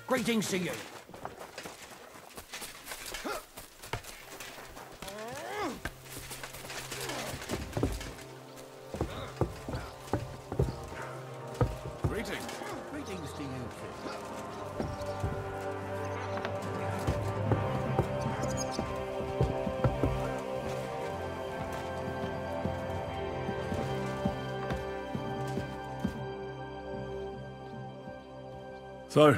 Greetings to you. Greetings. Greetings to you too. So,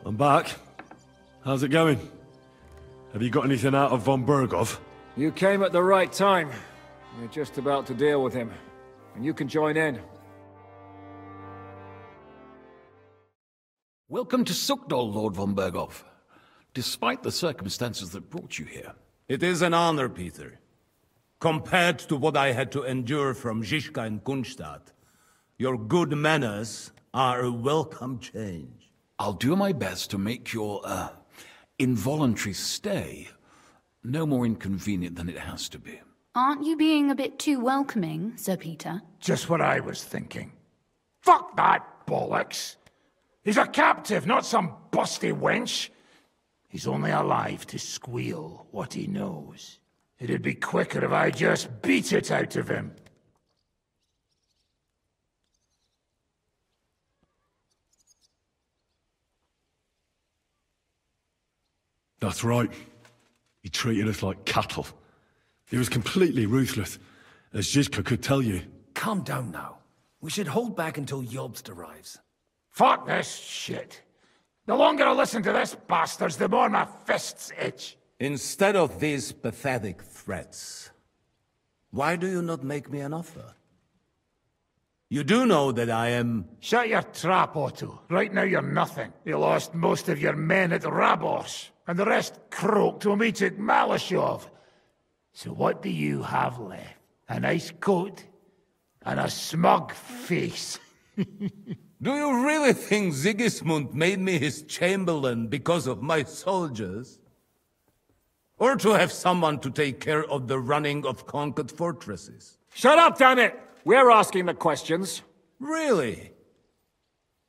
I'm back. How's it going? Have you got anything out of von Bergov? You came at the right time. We're just about to deal with him. And you can join in. Welcome to Sukdal, Lord von Bergov. Despite the circumstances that brought you here. It is an honor, Peter. Compared to what I had to endure from Žižka and Kunstadt, your good manners are a welcome change. I'll do my best to make your, involuntary stay no more inconvenient than it has to be. Aren't you being a bit too welcoming, Sir Peter? Just what I was thinking. Fuck that bollocks! He's a captive, not some busty wench. He's only alive to squeal what he knows. It'd be quicker if I just beat it out of him. That's right. He treated us like cattle. He was completely ruthless, as Žižka could tell you. Calm down now. We should hold back until Jobst arrives. Fuck this shit. The longer I listen to this bastards, the more my fists itch. Instead of these pathetic threats, why do you not make me an offer? You do know that I am... Shut your trap, Otto. Right now you're nothing. You lost most of your men at Rabos, and the rest croaked when we took Malashov. So what do you have left? A nice coat? And a smug face? Do you really think Sigismund made me his chamberlain because of my soldiers? Or to have someone to take care of the running of conquered fortresses? Shut up, damn it! We're asking the questions. Really?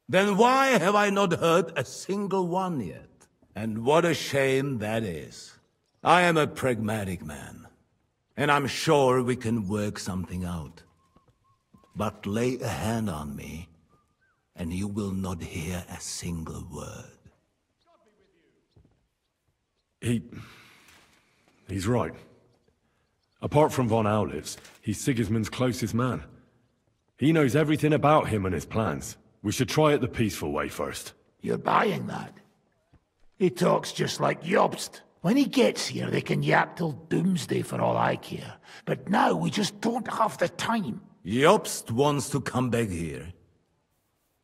Then why have I not heard a single one yet? And what a shame that is. I am a pragmatic man, and I'm sure we can work something out. But lay a hand on me, and you will not hear a single word. He's right. Apart from von Aulitz, he's Sigismund's closest man. He knows everything about him and his plans. We should try it the peaceful way first. You're buying that? He talks just like Jobst. When he gets here, they can yap till doomsday for all I care. But now we just don't have the time. Jobst wants to come back here.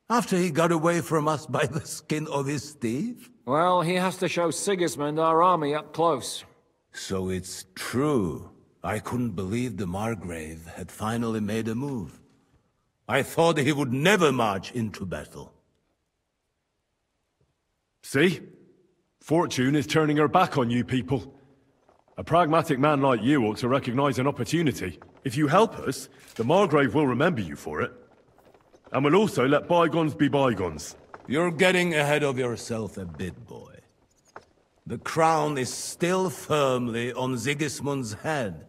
After he got away from us by the skin of his teeth? Well, he has to show Sigismund our army up close. So it's true. I couldn't believe the Margrave had finally made a move. I thought he would never march into battle. See? Fortune is turning her back on you people. A pragmatic man like you ought to recognize an opportunity. If you help us, the Margrave will remember you for it. And will also let bygones be bygones. You're getting ahead of yourself a bit, boy. The crown is still firmly on Sigismund's head,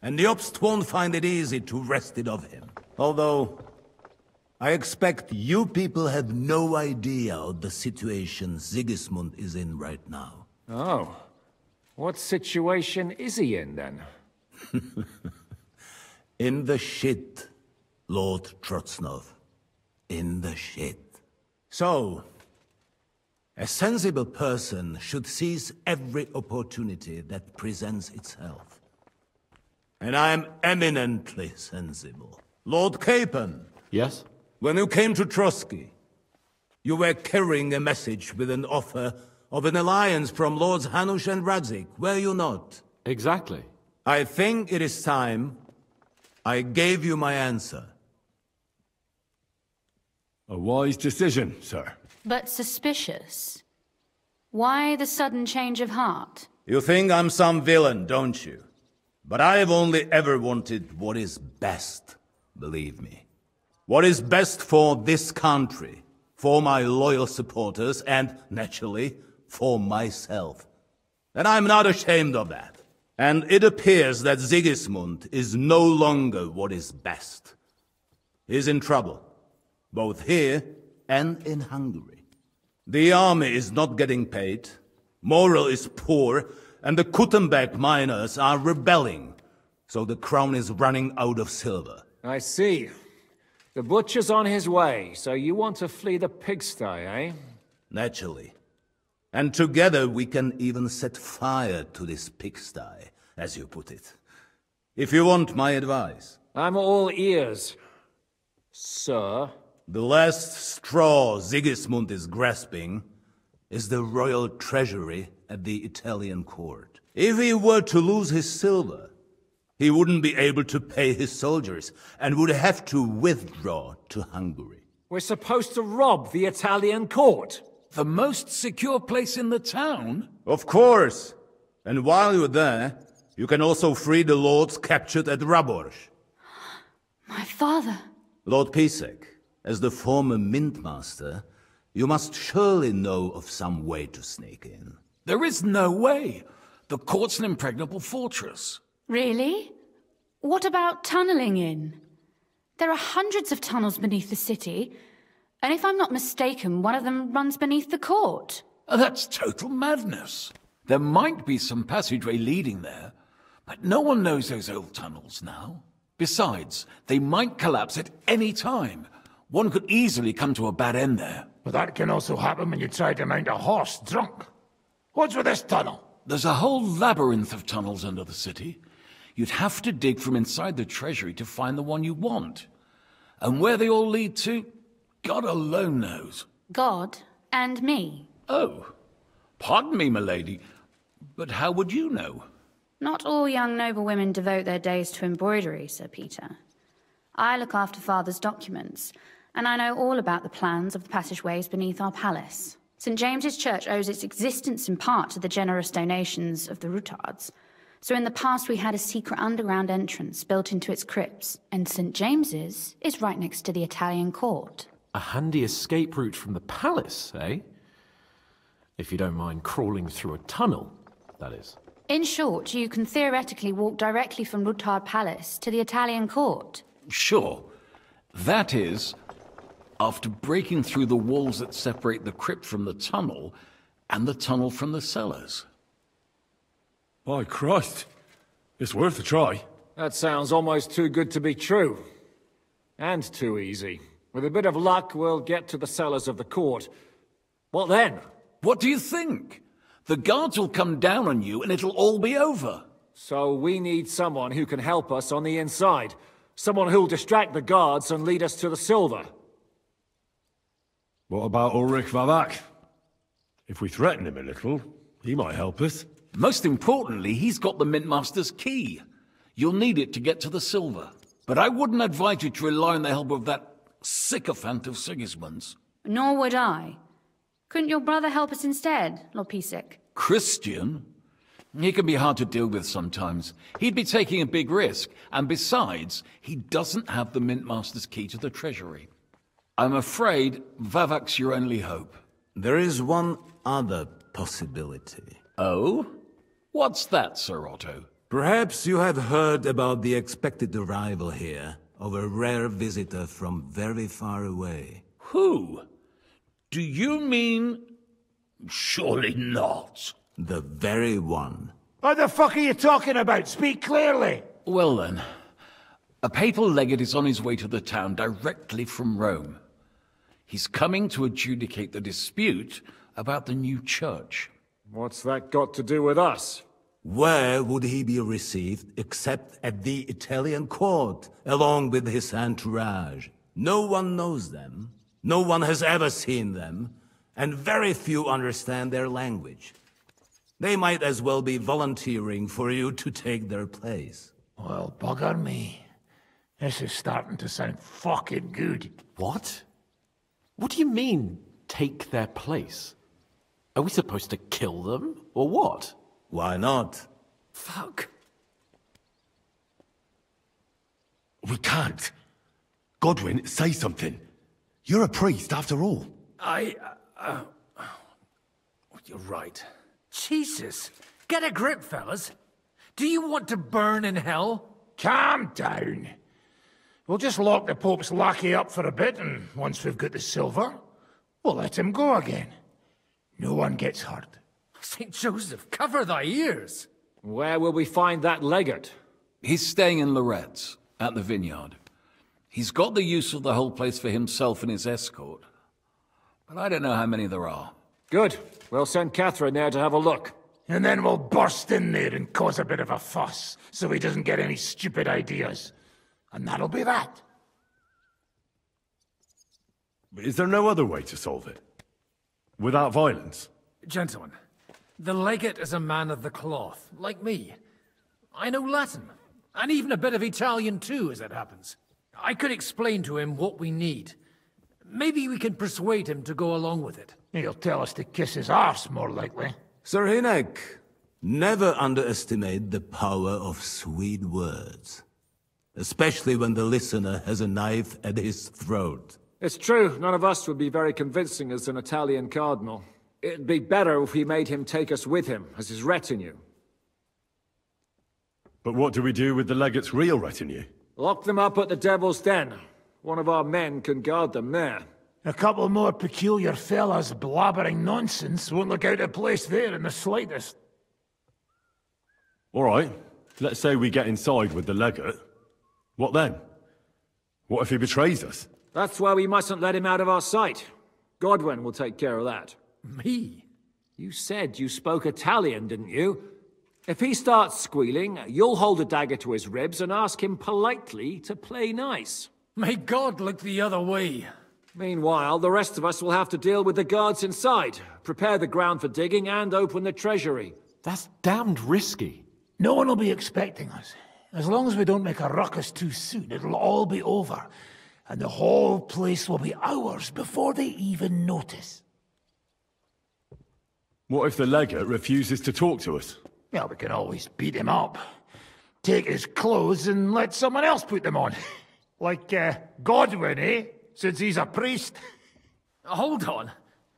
and Jobst won't find it easy to wrest it of him. Although, I expect you people have no idea of the situation Sigismund is in right now. Oh. What situation is he in, then? In the shit, Lord Trotznov. In the shit. So, a sensible person should seize every opportunity that presents itself. And I am eminently sensible. Lord Capon. Yes? When you came to Trotsky, you were carrying a message with an offer of an alliance from Lords Hanush and Radzik, were you not? Exactly. I think it is time I gave you my answer. A wise decision, sir. But suspicious. Why the sudden change of heart? You think I'm some villain, don't you? But I have only ever wanted what is best, believe me. What is best for this country, for my loyal supporters, and, naturally, for myself. And I'm not ashamed of that. And it appears that Sigismund is no longer what is best. He's in trouble, both here and in Hungary. The army is not getting paid, morale is poor, and the Kuttenberg miners are rebelling, so the crown is running out of silver. I see. The butcher's on his way, so you want to flee the pigsty, eh? Naturally. And together we can even set fire to this pigsty, as you put it. If you want my advice. I'm all ears, sir. The last straw Sigismund is grasping is the royal treasury at the Italian court. If he were to lose his silver, he wouldn't be able to pay his soldiers and would have to withdraw to Hungary. We're supposed to rob the Italian court. The most secure place in the town? Of course. And while you're there, you can also free the lords captured at Raborz. My father. Lord Pisek, as the former mint master, you must surely know of some way to sneak in. There is no way. The court's an impregnable fortress. Really? What about tunneling in? There are hundreds of tunnels beneath the city, and if I'm not mistaken, one of them runs beneath the court. That's total madness. There might be some passageway leading there, but no one knows those old tunnels now. Besides, they might collapse at any time. One could easily come to a bad end there. But that can also happen when you try to mount a horse drunk. What's with this tunnel? There's a whole labyrinth of tunnels under the city. You'd have to dig from inside the treasury to find the one you want. And where they all lead to, God alone knows. God and me. Oh, pardon me, milady, but how would you know? Not all young noblewomen devote their days to embroidery, Sir Peter. I look after Father's documents, and I know all about the plans of the passageways beneath our palace. St. James's Church owes its existence in part to the generous donations of the Oratores. So in the past we had a secret underground entrance built into its crypts, and St. James's is right next to the Italian court. A handy escape route from the palace, eh? If you don't mind crawling through a tunnel, that is. In short, you can theoretically walk directly from Rutard Palace to the Italian court. Sure. That is, after breaking through the walls that separate the crypt from the tunnel, and the tunnel from the cellars. By Christ. It's worth a try. That sounds almost too good to be true. And too easy. With a bit of luck, we'll get to the cellars of the court. What then? What do you think? The guards will come down on you and it'll all be over. So we need someone who can help us on the inside. Someone who'll distract the guards and lead us to the silver. What about Ulrich Vavak? If we threaten him a little, he might help us. Most importantly, he's got the Mintmaster's key. You'll need it to get to the silver. But I wouldn't advise you to rely on the help of that sycophant of Sigismund's. Nor would I. Couldn't your brother help us instead, Lord Pisek? Christian? He can be hard to deal with sometimes. He'd be taking a big risk, and besides, he doesn't have the Mintmaster's key to the treasury. I'm afraid Vavak's your only hope. There is one other possibility. Oh? What's that, Sir Otto? Perhaps you have heard about the expected arrival here of a rare visitor from very far away. Who? Do you mean... Surely not. The very one. What the fuck are you talking about? Speak clearly! Well then, a papal legate is on his way to the town directly from Rome. He's coming to adjudicate the dispute about the new church. What's that got to do with us? Where would he be received except at the Italian court, along with his entourage? No one knows them, no one has ever seen them, and very few understand their language. They might as well be volunteering for you to take their place. Well, bugger me. This is starting to sound fucking good. What? What do you mean, take their place? Are we supposed to kill them, or what? Why not? Fuck. We can't. Godwin, say something. You're a priest, after all. You're right. Jesus! Get a grip, fellas. Do you want to burn in hell? Calm down. We'll just lock the Pope's lackey up for a bit, and once we've got the silver, we'll let him go again. No one gets hurt. St. Joseph, cover thy ears! Where will we find that legate? He's staying in Loretz, at the vineyard. He's got the use of the whole place for himself and his escort. But I don't know how many there are. Good. We'll send Catherine there to have a look. And then we'll burst in there and cause a bit of a fuss, so he doesn't get any stupid ideas. And that'll be that. But is there no other way to solve it? Without violence? Gentlemen, the legate is a man of the cloth, like me. I know Latin, and even a bit of Italian too, as it happens. I could explain to him what we need. Maybe we can persuade him to go along with it. He'll tell us to kiss his arse, more likely. Sir Hinek, never underestimate the power of sweet words. Especially when the listener has a knife at his throat. It's true, none of us would be very convincing as an Italian cardinal. It'd be better if we made him take us with him, as his retinue. But what do we do with the legate's real retinue? Lock them up at the Devil's Den. One of our men can guard them there. A couple more peculiar fellas blabbering nonsense won't look out of place there in the slightest. All right, let's say we get inside with the legate. What then? What if he betrays us? That's why we mustn't let him out of our sight. Godwin will take care of that. Me? You said you spoke Italian, didn't you? If he starts squealing, you'll hold a dagger to his ribs and ask him politely to play nice. May God look the other way. Meanwhile, the rest of us will have to deal with the guards inside, prepare the ground for digging, and open the treasury. That's damned risky. No one will be expecting us. As long as we don't make a ruckus too soon, it'll all be over. And the whole place will be ours before they even notice. What if the legate refuses to talk to us? Well, we can always beat him up. Take his clothes and let someone else put them on. Like, Godwin, eh? Since he's a priest. Hold on.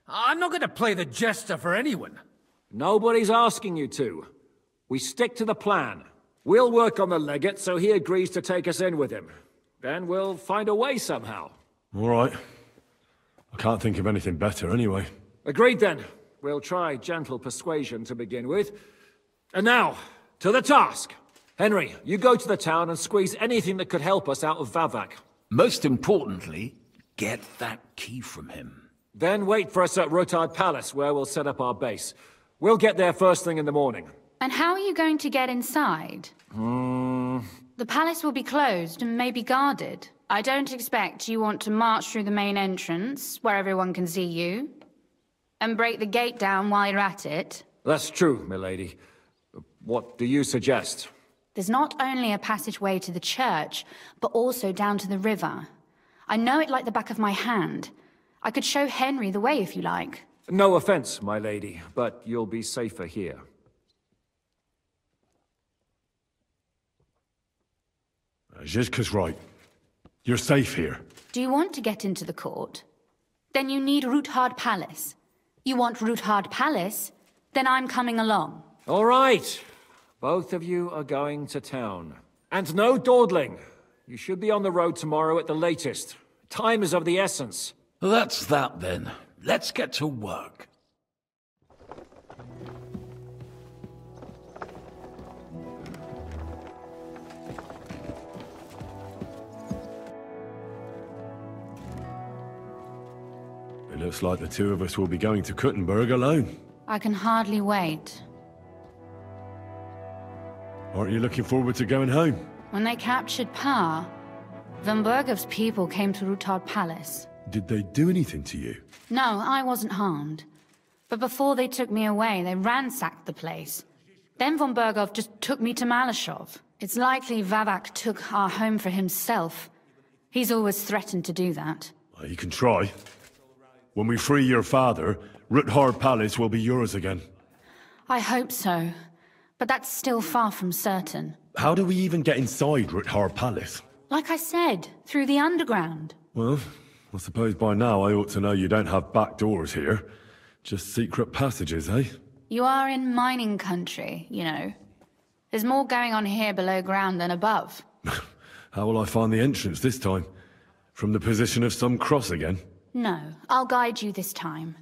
I'm not going to play the jester for anyone. Nobody's asking you to. We stick to the plan. We'll work on the legate so he agrees to take us in with him. Then we'll find a way somehow. All right. I can't think of anything better anyway. Agreed then. We'll try gentle persuasion to begin with. And now, to the task. Henry, you go to the town and squeeze anything that could help us out of Vavak. Most importantly, get that key from him. Then wait for us at Rotard Palace, where we'll set up our base. We'll get there first thing in the morning. And how are you going to get inside? The palace will be closed and may be guarded. I don't expect you want to march through the main entrance, where everyone can see you, and break the gate down while you're at it. That's true, milady. What do you suggest? There's not only a passageway to the church, but also down to the river. I know it like the back of my hand. I could show Henry the way if you like. No offense, my lady, but you'll be safer here. Zhizka's right. You're safe here. Do you want to get into the court? Then you need Roothard Palace. You want Roothard Palace? Then I'm coming along. All right. Both of you are going to town. And no dawdling. You should be on the road tomorrow at the latest. Time is of the essence. Well, that's that then. Let's get to work. It looks like the two of us will be going to Kuttenberg alone. I can hardly wait. Aren't you looking forward to going home? When they captured Pa, Von Bergov's people came to Roothard Palace. Did they do anything to you? No, I wasn't harmed. But before they took me away, they ransacked the place. Then Von Bergov just took me to Malashov. It's likely Vavak took our home for himself. He's always threatened to do that. Well, you can try. When we free your father, Roothard Palace will be yours again. I hope so. But that's still far from certain. How do we even get inside Roothard Palace? Like I said, through the underground. Well, I suppose by now I ought to know you don't have back doors here. Just secret passages, eh? You are in mining country, you know. There's more going on here below ground than above. How will I find the entrance this time? From the position of some cross again? No, I'll guide you this time.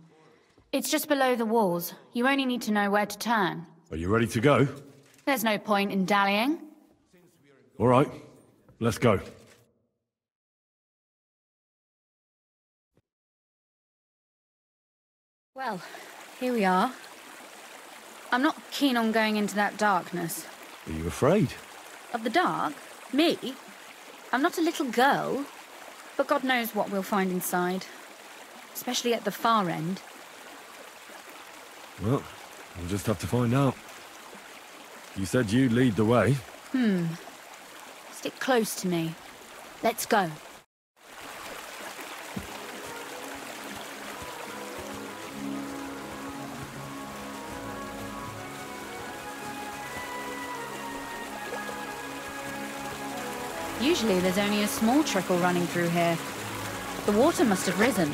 It's just below the walls. You only need to know where to turn. Are you ready to go? There's no point in dallying. All right, let's go. Well, here we are. I'm not keen on going into that darkness. Are you afraid? Of the dark? Me? I'm not a little girl. But God knows what we'll find inside. Especially at the far end. Well, we'll just have to find out. You said you'd lead the way. Stick close to me. Let's go. Usually there's only a small trickle running through here. The water must have risen.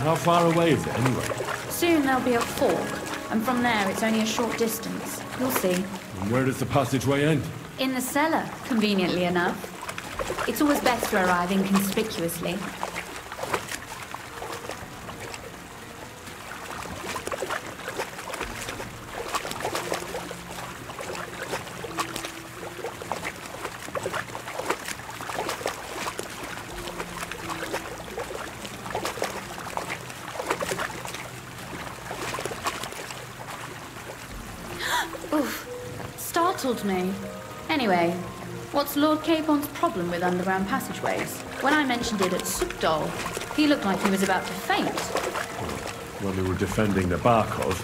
How far away is it anyway? Soon there'll be a fork, and from there it's only a short distance. You'll see. And where does the passageway end? In the cellar, conveniently enough. It's always best to arrive inconspicuously. Startled me. Anyway, what's Lord Capon's problem with underground passageways? When I mentioned it at Sukdol, he looked like he was about to faint. When we were defending the Barkov,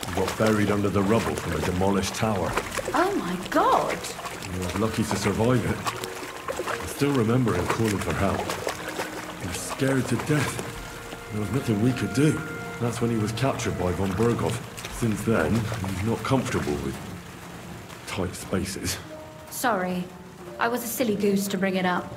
we got buried under the rubble from a demolished tower. Oh my god! I was lucky to survive it. I still remember him calling for help. He was scared to death. There was nothing we could do. That's when he was captured by von Berghoff. Since then, he's not comfortable with tight spaces. Sorry. I was a silly goose to bring it up.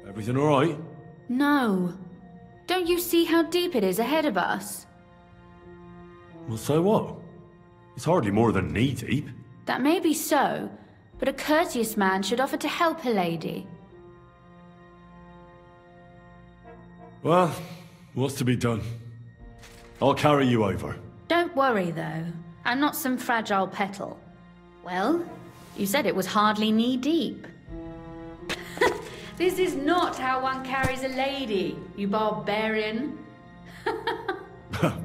Everything all right? No. Don't you see how deep it is ahead of us? Well, so what? It's hardly more than knee-deep. That may be so, but a courteous man should offer to help a lady. Well, what's to be done? I'll carry you over. Don't worry, though. I'm not some fragile petal. Well, you said it was hardly knee-deep. This is not how one carries a lady, you barbarian.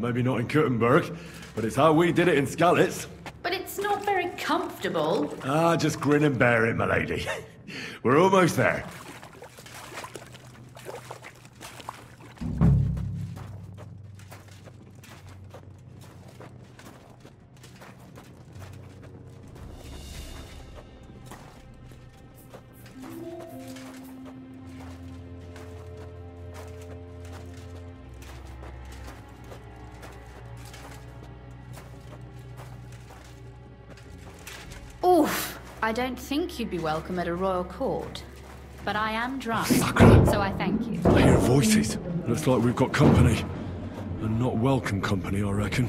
Maybe not in Kuttenberg, but it's how we did it in Skalitz. But it's not very comfortable. Ah, just grin and bear it, my lady. We're almost there. Oof! I don't think you'd be welcome at a royal court. But I am drunk, so I thank you. I hear voices. Looks like we've got company. And not welcome company, I reckon.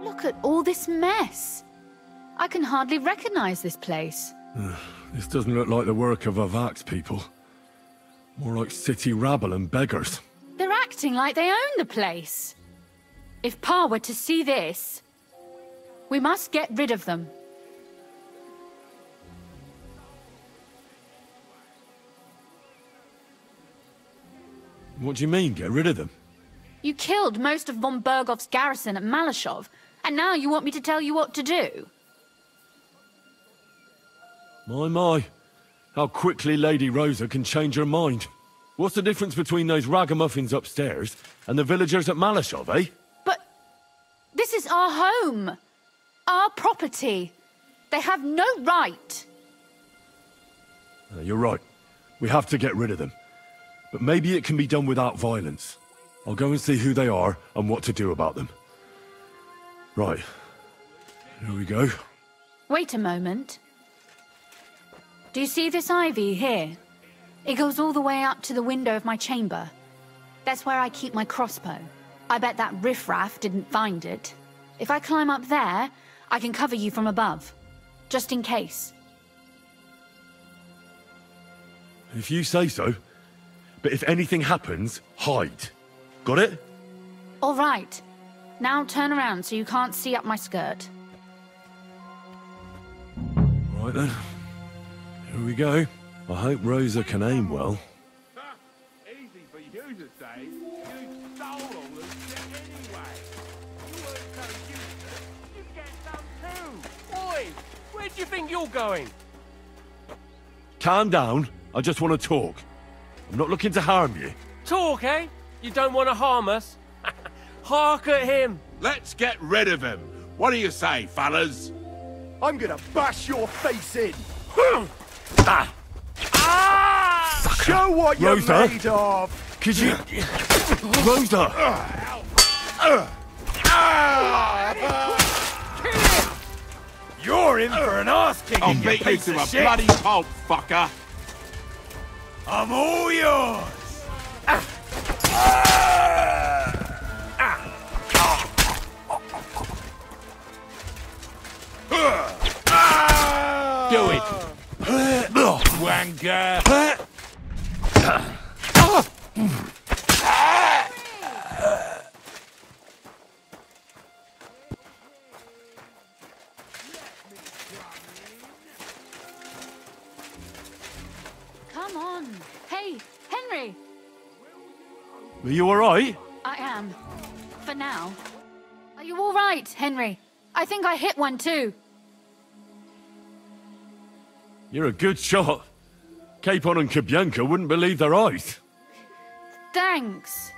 Look at all this mess. I can hardly recognize this place. This doesn't look like the work of Avak's people. More like city rabble and beggars. They're acting like they own the place. If Pa were to see this, we must get rid of them. What do you mean, get rid of them? You killed most of von Bergov's garrison at Malashov, and now you want me to tell you what to do? My. How quickly Lady Rosa can change her mind. What's the difference between those ragamuffins upstairs and the villagers at Malashov, eh? But this is our home. Our property. They have no right. You're right. We have to get rid of them. But maybe it can be done without violence. I'll go and see who they are and what to do about them. Right. Here we go. Wait a moment. Do you see this ivy here? It goes all the way up to the window of my chamber. That's where I keep my crossbow. I bet that riffraff didn't find it. If I climb up there, I can cover you from above. Just in case. If you say so. But if anything happens, hide. Got it? All right. Now turn around so you can't see up my skirt. Right then. Here we go. I hope Rosa can aim well. Easy for you to say. You stole all this shit anyway. You weren't so useless. You get some too. Oi! Where do you think you're going? Calm down. I just want to talk. I'm not looking to harm you. Talk, eh? You don't want to harm us? Hark at him. Let's get rid of him. What do you say, fellas? I'm gonna bash your face in. Show what you're Rosa? made of. Could you... Rosa! You're in for an arse kicking, I'll you beat you piece to of a shit. bloody pulp, fucker. I'm all yours. Do it. Wanker. Come on. Hey, Henry. Are you alright? I am. For now. Are you all right, Henry? I think I hit one too. You're a good shot. Capon and Kabyanka wouldn't believe their eyes. Thanks.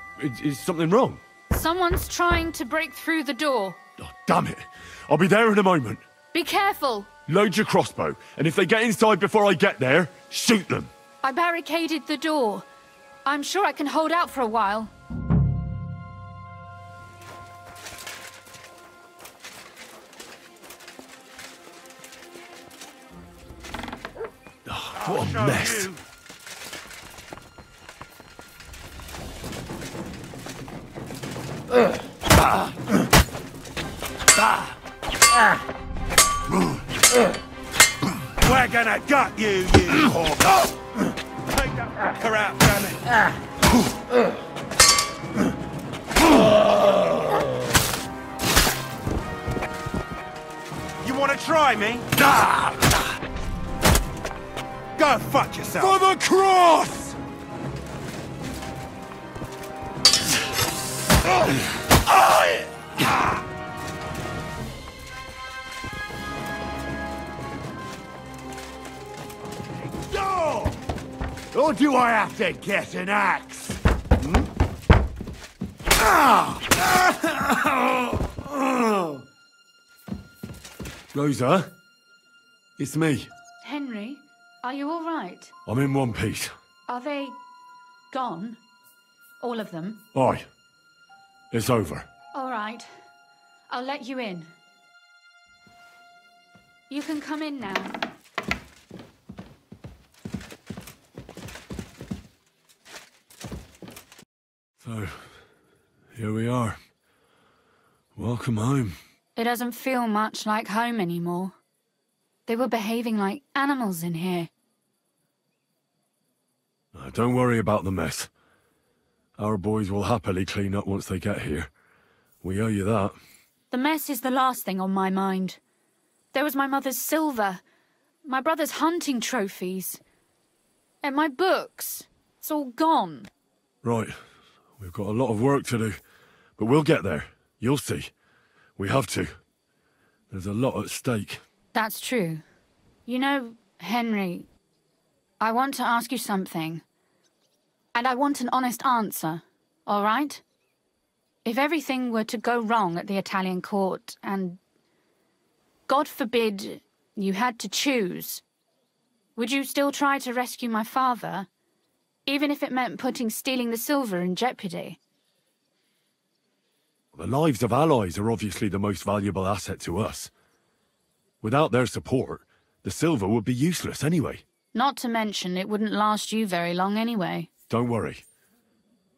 Is something wrong? Someone's trying to break through the door. Oh, damn it. I'll be there in a moment. Be careful. Load your crossbow, and if they get inside before I get there, shoot them. I barricaded the door. I'm sure I can hold out for a while. What a mess. We're gonna gut you, you hawk. Take that fucker out, damn it. You wanna try me? Go fuck yourself. For the cross! Or do I have to get an axe? Rosa? It's me. Henry, are you all right? I'm in one piece. Are they gone? All of them? Aye. It's over. All right. I'll let you in. You can come in now. So, here we are. Welcome home. It doesn't feel much like home anymore. They were behaving like animals in here. Don't worry about the mess. Our boys will happily clean up once they get here. We owe you that. The mess is the last thing on my mind. There was my mother's silver, my brother's hunting trophies, and my books. It's all gone. Right. We've got a lot of work to do. But we'll get there. You'll see. We have to. There's a lot at stake. That's true. You know, Henry, I want to ask you something. And I want an honest answer, all right? If everything were to go wrong at the Italian court and, God forbid, you had to choose, would you still try to rescue my father, even if it meant putting stealing the silver in jeopardy? The lives of allies are obviously the most valuable asset to us. Without their support, the silver would be useless anyway. Not to mention, it wouldn't last you very long anyway. Don't worry.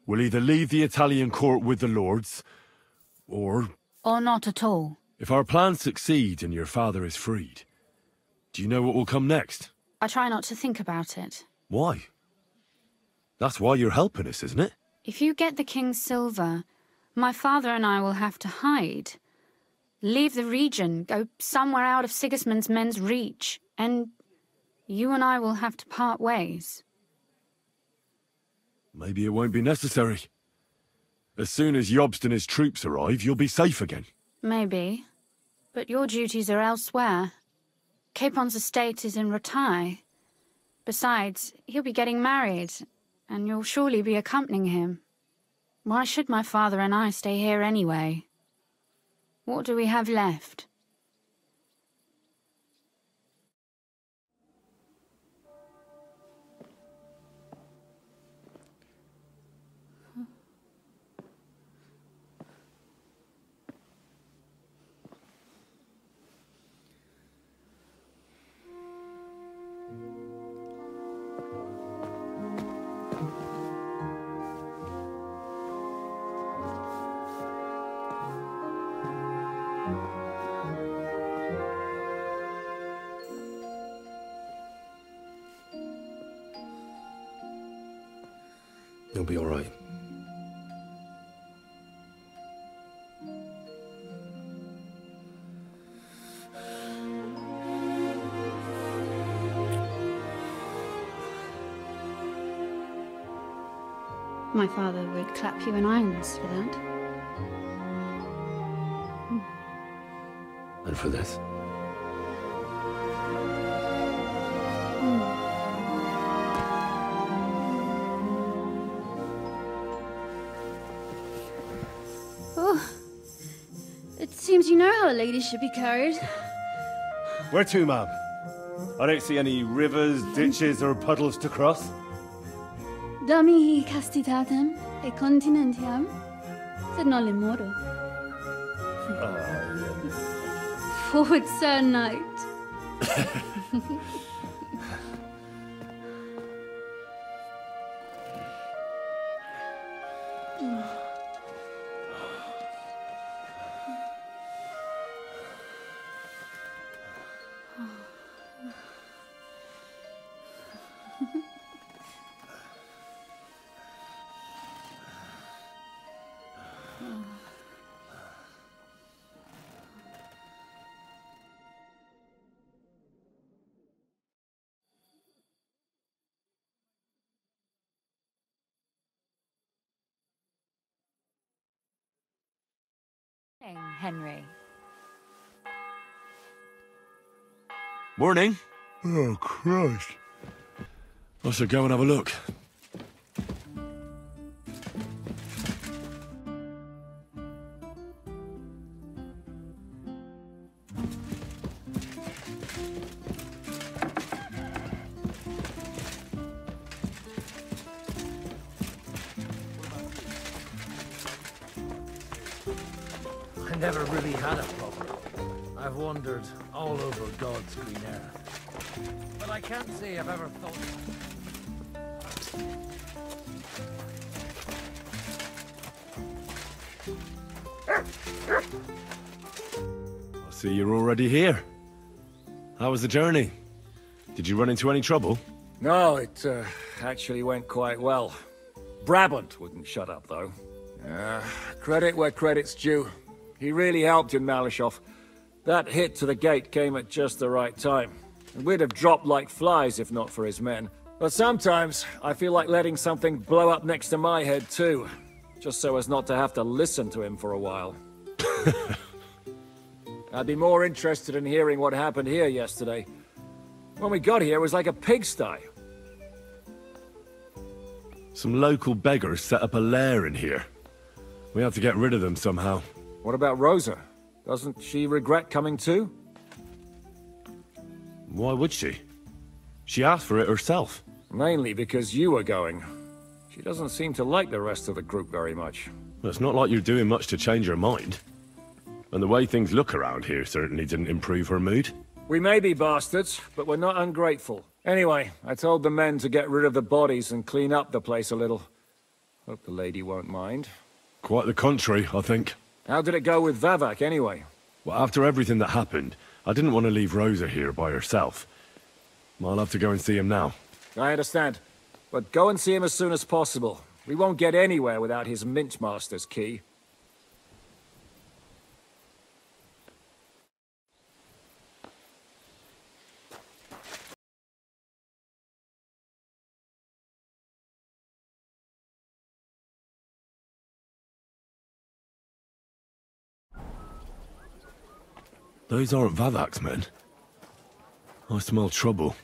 We'll either leave the Italian court with the lords, or... Or not at all. If our plans succeed and your father is freed, do you know what will come next? I try not to think about it. Why? That's why you're helping us, isn't it? If you get the king's silver, my father and I will have to hide. Leave the region, go somewhere out of Sigismund's men's reach, and you and I will have to part ways. Maybe it won't be necessary. As soon as Jobst and his troops arrive, you'll be safe again. Maybe. But your duties are elsewhere. Capon's estate is in Retaille. Besides, he'll be getting married, and you'll surely be accompanying him. Why should my father and I stay here anyway? What do we have left? You'll be all right. My father would clap you in irons for that. And for this? Oh, it seems you know how a lady should be carried. Where to, ma'am? I don't see any rivers, ditches, or puddles to cross. Dami castitatem e continentiam, sed non le moro. Forward, Sir Knight. Henry. Morning. Oh, Christ. I should go and have a look. I never really had a problem. I've wandered all over God's green earth. But I can't say I've ever thought... I see you're already here. How was the journey? Did you run into any trouble? No, it actually went quite well. Brabant wouldn't shut up, though. Credit where credit's due. He really helped in Malyshoff. That hit to the gate came at just the right time. And we'd have dropped like flies if not for his men. But sometimes, I feel like letting something blow up next to my head, too. just so as not to have to listen to him for a while. I'd be more interested in hearing what happened here yesterday. When we got here, it was like a pigsty. Some local beggars set up a lair in here. We had to get rid of them somehow. What about Rosa? Doesn't she regret coming too? Why would she? She asked for it herself. Mainly because you were going. She doesn't seem to like the rest of the group very much. Well, it's not like you're doing much to change her mind. And the way things look around here certainly didn't improve her mood. We may be bastards, but we're not ungrateful. Anyway, I told the men to get rid of the bodies and clean up the place a little. Hope the lady won't mind. Quite the contrary, I think. How did it go with Vavak, anyway? Well, after everything that happened, I didn't want to leave Rosa here by herself. I'll have to go and see him now. I understand. But go and see him as soon as possible. We won't get anywhere without his Mintmaster's key. Those aren't Vavak's men. I smell trouble.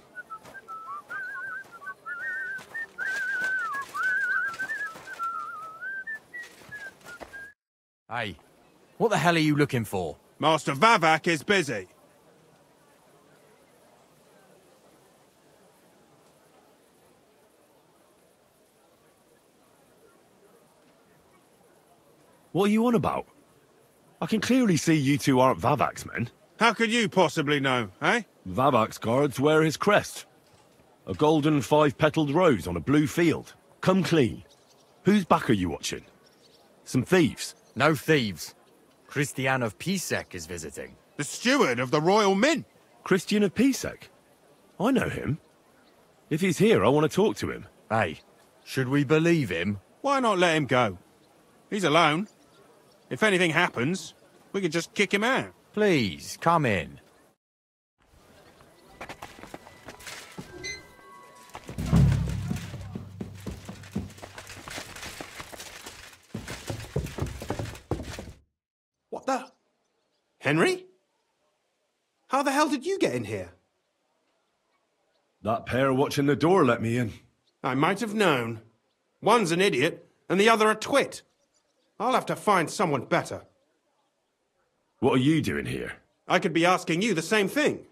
Hey, what the hell are you looking for? Master Vavak is busy. What are you on about? I can clearly see you two aren't Vavak's men. How could you possibly know, eh? Vavak's guards wear his crest. A golden five-petaled rose on a blue field. Come clean. Whose back are you watching? Some thieves? No thieves. Christian of Pisek is visiting. The steward of the Royal Mint. Christian of Pisek? I know him. If he's here, I want to talk to him. Hey, should we believe him? Why not let him go? He's alone. If anything happens, we could just kick him out. Please, come in. What the? Henry? How the hell did you get in here? That pair watching the door let me in. I might have known. One's an idiot, and the other a twit. I'll have to find someone better. What are you doing here? I could be asking you the same thing.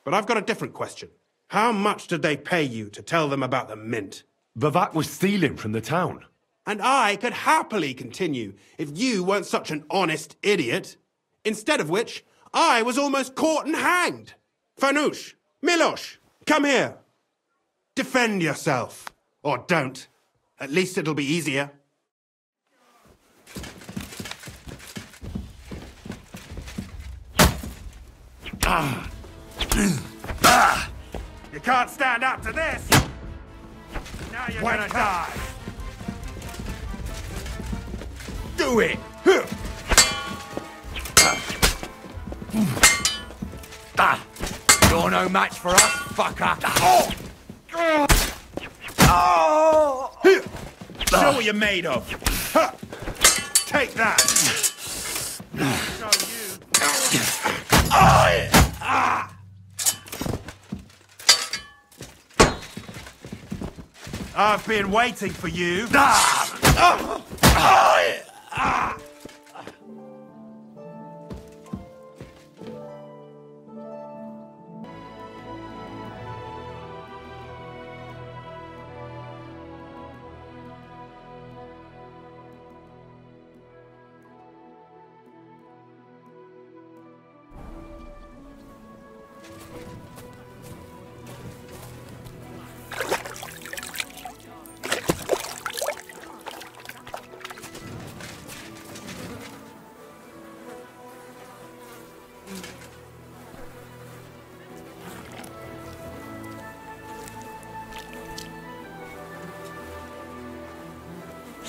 But I've got a different question. How much did they pay you to tell them about the mint? Vavak was stealing from the town. And I could happily continue if you weren't such an honest idiot. Instead of which, I was almost caught and hanged. Fanush, Milosh, come here. Defend yourself. Or don't. At least it'll be easier. You can't stand up to this! Now you're gonna die! Do it! You're no match for us, fucker! Show what you're made of! Take that! Show you! I've been waiting for you.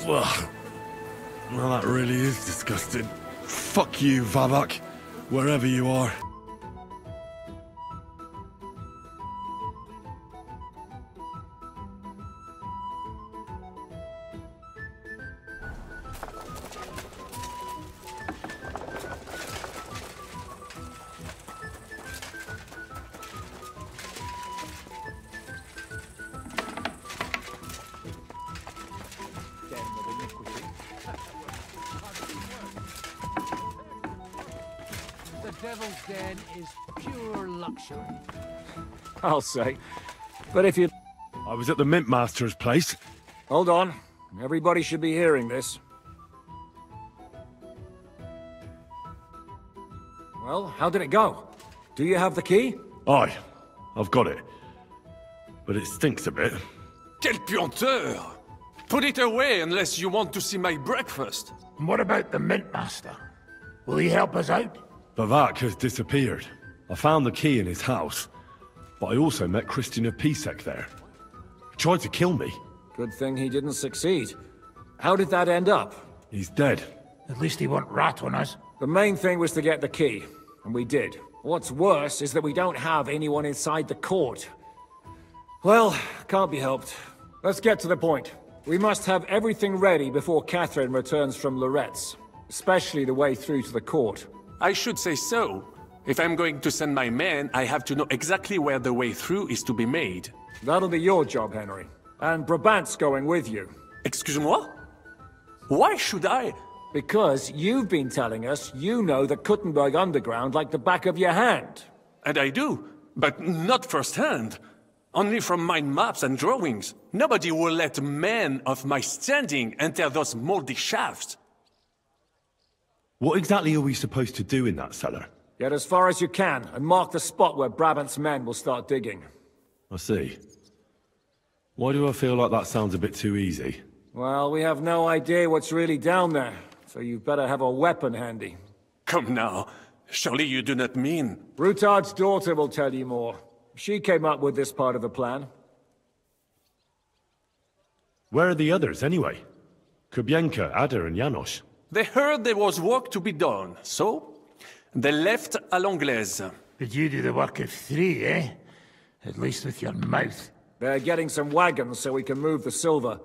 Well, that really is disgusting. Fuck you, Vavak, wherever you are. Devil's Den is pure luxury. I'll say. But if you... I was at the Mint Master's place. Hold on. Everybody should be hearing this. Well, how did it go? Do you have the key? Aye, I've got it. But it stinks a bit. Quelle puanteur! Put it away unless you want to see my breakfast. And what about the Mint Master? Will he help us out? Bavak has disappeared. I found the key in his house. But I also met Christian of Pisek there. He tried to kill me. Good thing he didn't succeed. How did that end up? He's dead. At least he won't rat on us. The main thing was to get the key, and we did. What's worse is that we don't have anyone inside the court. Well, can't be helped. Let's get to the point. We must have everything ready before Catherine returns from Loretz, especially the way through to the court. I should say so. If I'm going to send my men, I have to know exactly where the way through is to be made. That'll be your job, Henry. And Brabant's going with you. Excuse-moi? Why should I? Because you've been telling us you know the Kuttenberg underground like the back of your hand. And I do, but not firsthand. Only from mind maps and drawings. Nobody will let men of my standing enter those moldy shafts. What exactly are we supposed to do in that cellar? Get as far as you can, and mark the spot where Brabant's men will start digging. I see. Why do I feel like that sounds a bit too easy? Well, we have no idea what's really down there, so you've better have a weapon handy. Come now. Surely you do not mean... Rutard's daughter will tell you more. She came up with this part of the plan. Where are the others, anyway? Kubienka, Ada, and Janos. They heard there was work to be done, so... they left à l'anglaise. Did you do the work of 3, eh? At least with your mouth. They're getting some wagons so we can move the silver.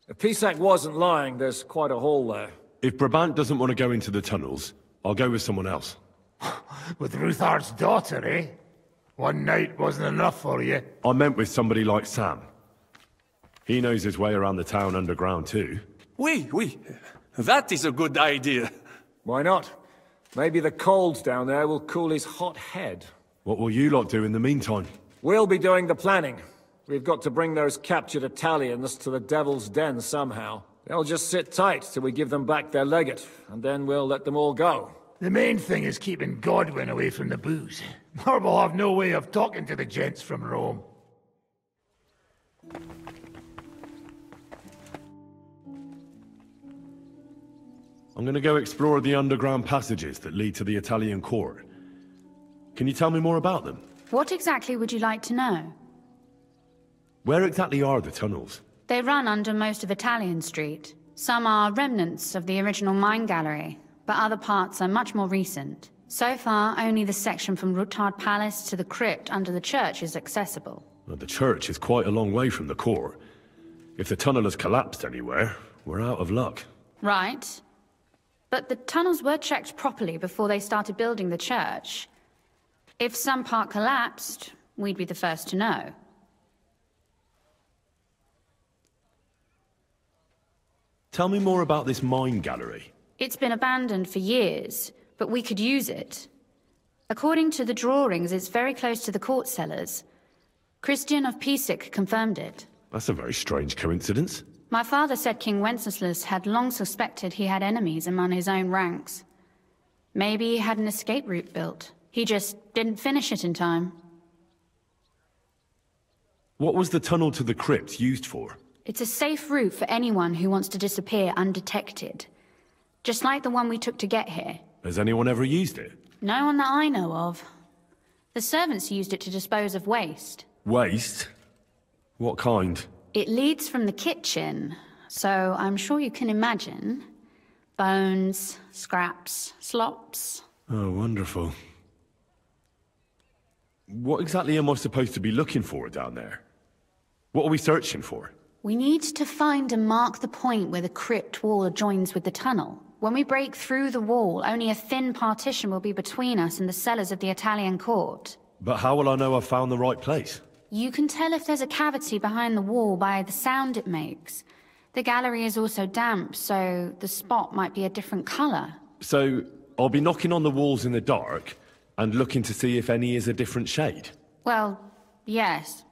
If Pisak wasn't lying, there's quite a hole there. If Brabant doesn't want to go into the tunnels, I'll go with someone else. With Ruthar's daughter, eh? One night wasn't enough for you. I meant with somebody like Sam. He knows his way around the town underground too. Oui. That is a good idea. Why not? Maybe the cold down there will cool his hot head. What will you lot do in the meantime? We'll be doing the planning. We've got to bring those captured Italians to the Devil's Den somehow. They'll just sit tight till we give them back their legate, and then we'll let them all go. The main thing is keeping Godwin away from the booze. Or we'll have no way of talking to the gents from Rome. I'm gonna go explore the underground passages that lead to the Italian court. Can you tell me more about them? What exactly would you like to know? Where exactly are the tunnels? They run under most of Italian Street. Some are remnants of the original mine gallery, but other parts are much more recent. So far, only the section from Rutard Palace to the crypt under the church is accessible. Well, the church is quite a long way from the court. If the tunnel has collapsed anywhere, we're out of luck. Right. But the tunnels were checked properly before they started building the church. If some part collapsed, we'd be the first to know. Tell me more about this mine gallery. It's been abandoned for years, but we could use it. According to the drawings, it's very close to the court cellars. Christian of Pisek confirmed it. That's a very strange coincidence. My father said King Wenceslas had long suspected he had enemies among his own ranks. Maybe he had an escape route built. He just didn't finish it in time. What was the tunnel to the crypt used for? It's a safe route for anyone who wants to disappear undetected. Just like the one we took to get here. Has anyone ever used it? No one that I know of. The servants used it to dispose of waste. Waste? What kind? It leads from the kitchen, so I'm sure you can imagine. Bones, scraps, slops. Oh, wonderful. What exactly am I supposed to be looking for down there? What are we searching for? We need to find and mark the point where the crypt wall joins with the tunnel. When we break through the wall, only a thin partition will be between us and the cellars of the Italian court. But how will I know I've found the right place? You can tell if there's a cavity behind the wall by the sound it makes. The gallery is also damp, so the spot might be a different color. So, I'll be knocking on the walls in the dark, And looking to see if any is a different shade? Well, yes.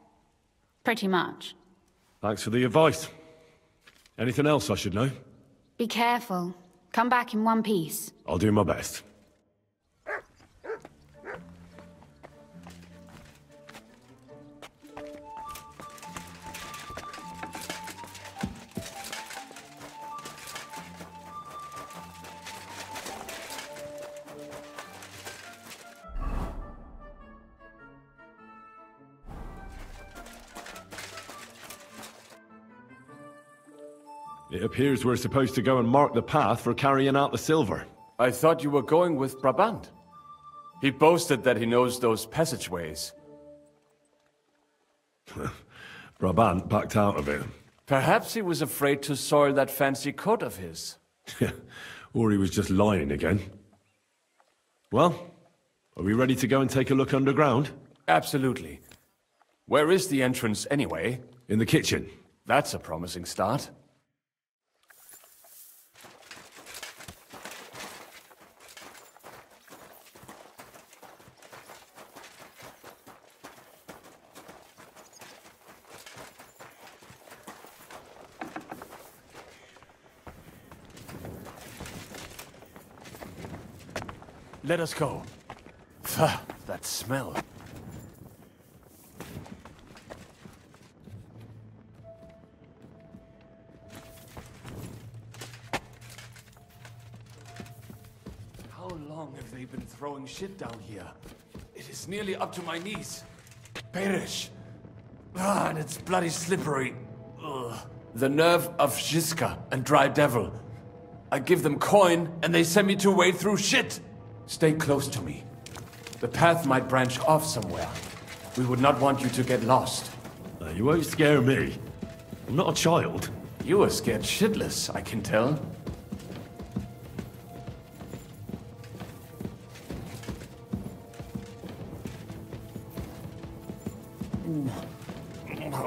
Pretty much. Thanks for the advice. Anything else I should know? Be careful. Come back in one piece. I'll do my best. It appears we're supposed to go and mark the path for carrying out the silver. I thought you were going with Brabant. He boasted that he knows those passageways. Brabant backed out of it. Perhaps he was afraid to soil that fancy coat of his. Or he was just lying again. Well, are we ready to go and take a look underground? Absolutely. Where is the entrance anyway? In the kitchen. That's a promising start. Let us go. Pah, that smell. How long have they been throwing shit down here? It is nearly up to my knees. Perish. Ah, and it's bloody slippery. Ugh. The nerve of Žižka and Dry Devil. I give them coin, and they send me to wade through shit. Stay close to me. The path might branch off somewhere. We would not want you to get lost. You won't scare me. I'm not a child. You are scared shitless, I can tell.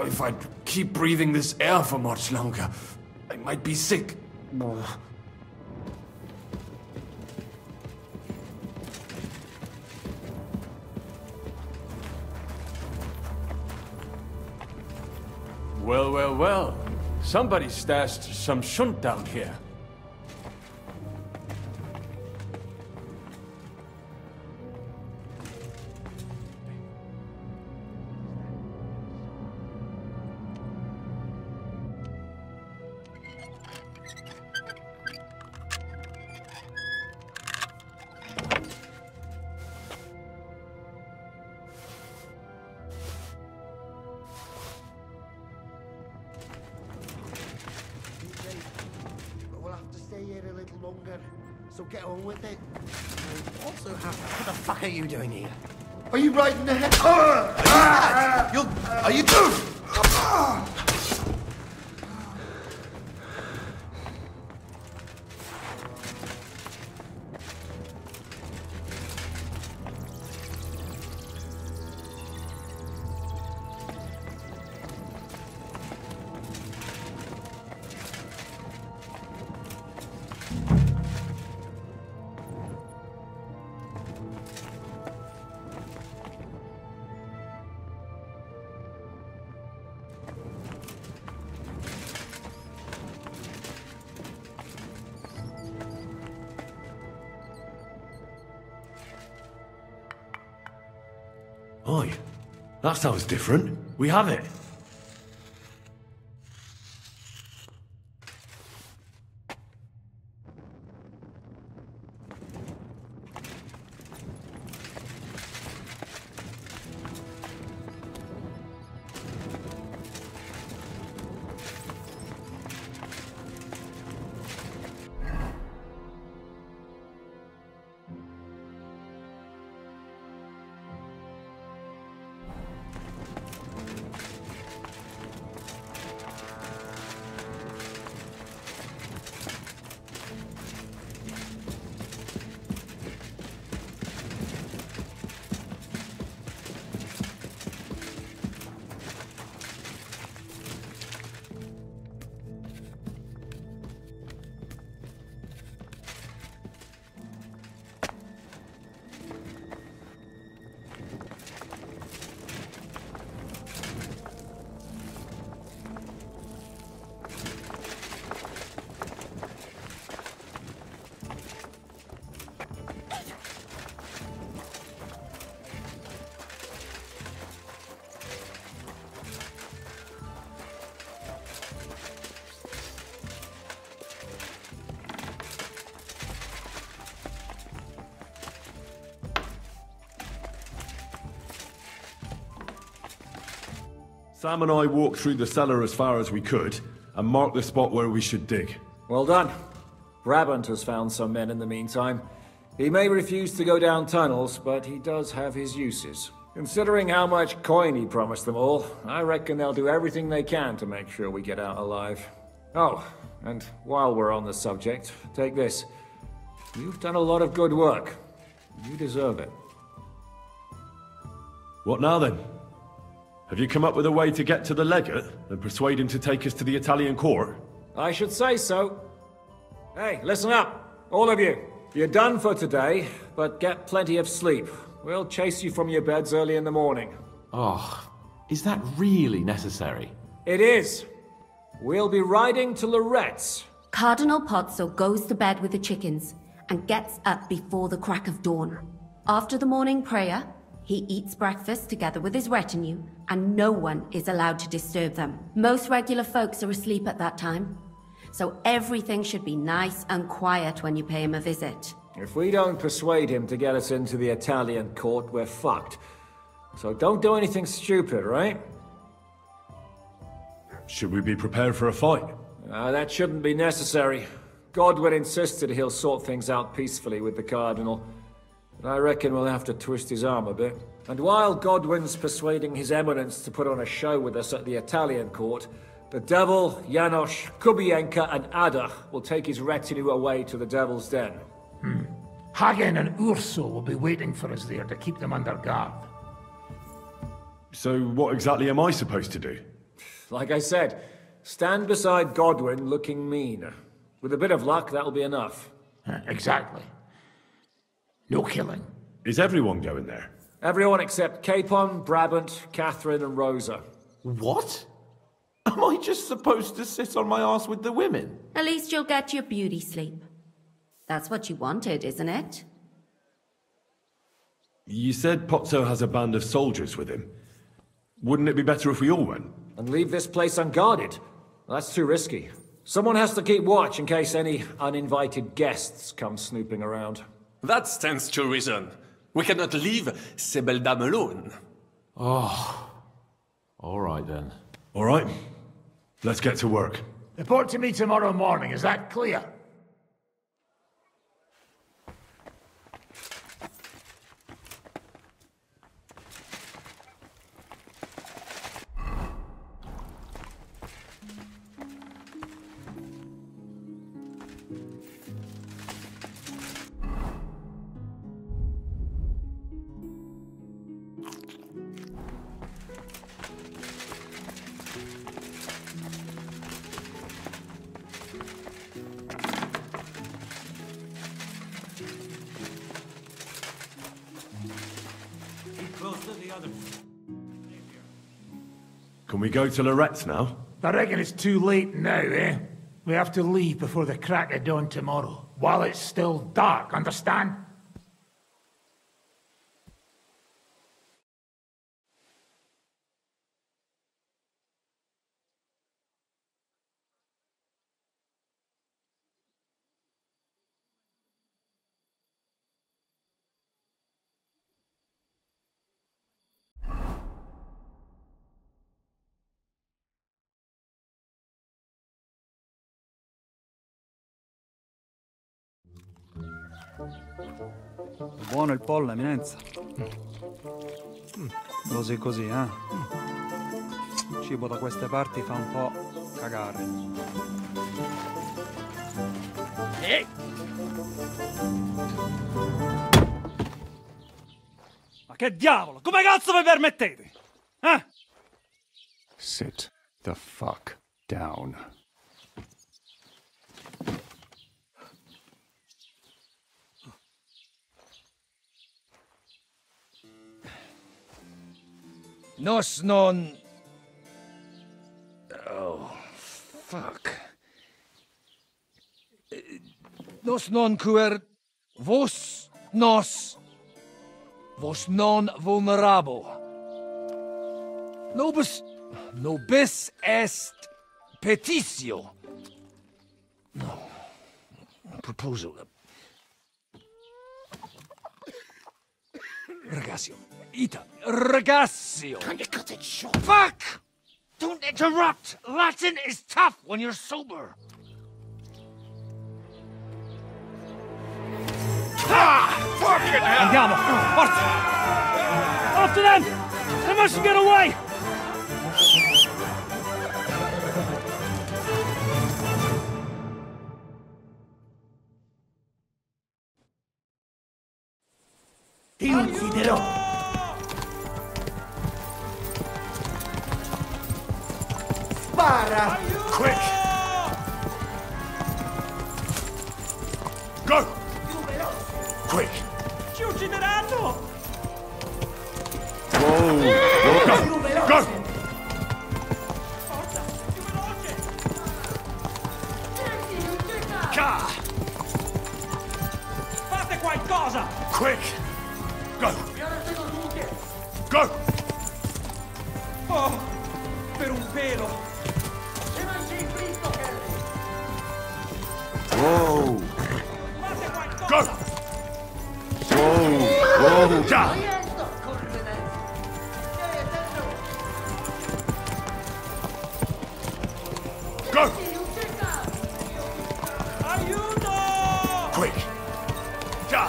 If I keep breathing this air for much longer, I might be sick. Well, well, well. Somebody stashed some shunt down here. So get on with it. Also, what the fuck are you doing here? Are you riding the head? Are you? Oi, that sounds different. We have it. Sam and I walked through the cellar as far as we could, and marked the spot where we should dig. Well done. Brabant has found some men in the meantime. He may refuse to go down tunnels, but he does have his uses. Considering how much coin he promised them all, I reckon they'll do everything they can to make sure we get out alive. Oh, and while we're on the subject, take this. You've done a lot of good work. You deserve it. What now then? Have you come up with a way to get to the legate and persuade him to take us to the Italian court? I should say so. Hey, listen up, all of you. You're done for today, but get plenty of sleep. We'll chase you from your beds early in the morning. Oh, is that really necessary? It is. We'll be riding to Loretz. Cardinal Pozzo goes to bed with the chickens and gets up before the crack of dawn. After the morning prayer, he eats breakfast together with his retinue, and no one is allowed to disturb them. Most regular folks are asleep at that time, so everything should be nice and quiet when you pay him a visit. If we don't persuade him to get us into the Italian court, we're fucked. So don't do anything stupid, right? Should we be prepared for a fight? That shouldn't be necessary. Godwin insisted he'll sort things out peacefully with the Cardinal. But I reckon we'll have to twist his arm a bit. And while Godwin's persuading His Eminence to put on a show with us at the Italian court, the Devil, Janos, Kubienka and Ada will take his retinue away to the Devil's Den. Hagen and Urso will be waiting for us there to keep them under guard. So what exactly am I supposed to do? Like I said, stand beside Godwin looking mean. With a bit of luck, that'll be enough. Exactly. No killing. Is everyone going there? Everyone except Capon, Brabant, Catherine and Rosa. What? Am I just supposed to sit on my ass with the women? At least you'll get your beauty sleep. That's what you wanted, isn't it? You said Pozzo has a band of soldiers with him. Wouldn't it be better if we all went? And leave this place unguarded? That's too risky. Someone has to keep watch in case any uninvited guests come snooping around. That stands to reason. We cannot leave ces belles dames alone. Oh. All right then. All right. Let's get to work. Report to me tomorrow morning, is that clear? Can we go to Loretz now? I reckon it's too late now, eh? We have to leave before the crack of dawn tomorrow, while it's still dark, understand? Buono il pollo, eminenza. Così così, eh? Cibo da queste parti fa un po' cagare. Ma che diavolo? Come cazzo vi permettete? Eh? Sit the fuck down. Nos non... Oh, fuck. Nos non quer... Vos nos... Vos non vulnerabo. Nobis est petitio. No. Proposal. Ragazio. Ita. Ragazio. Can you cut it short? Fuck! Don't interrupt! Latin is tough when you're sober. Fucking hell! Andiamo! Forza! After them! They mustn't get away! Ti ucciderò! Spara! Quick! Go! Quick! Ci uccideranno! Whoa! Go! Go! Forza, più veloce! Fate qualcosa! Quick! Go! Go! Oh, per un pelo! Whoa! Go! Whoa! Whoa! Ja! Go! Aiuto! Quick! Ja!